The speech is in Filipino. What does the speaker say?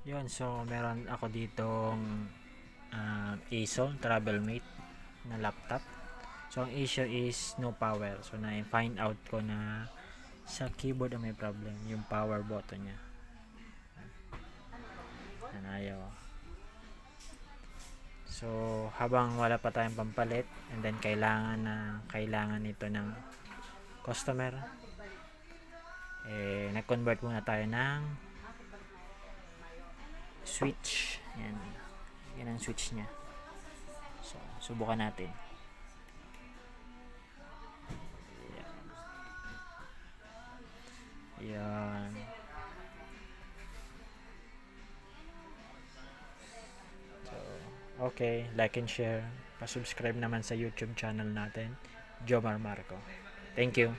Yun, so meron ako ditong Acer Travelmate na laptop. So ang issue is no power. So na-find out ko na sa keyboard ang may problem, yung power button niya. Yan, ayaw. So habang wala pa tayong pampalit, and then kailangan nito ng customer, nag-convert muna tayo ng switch. Yan ang switch niya. So subukan natin. Yan. So, okay, like and share. Pa-subscribe naman sa YouTube channel natin, Jomar Marco. Thank you.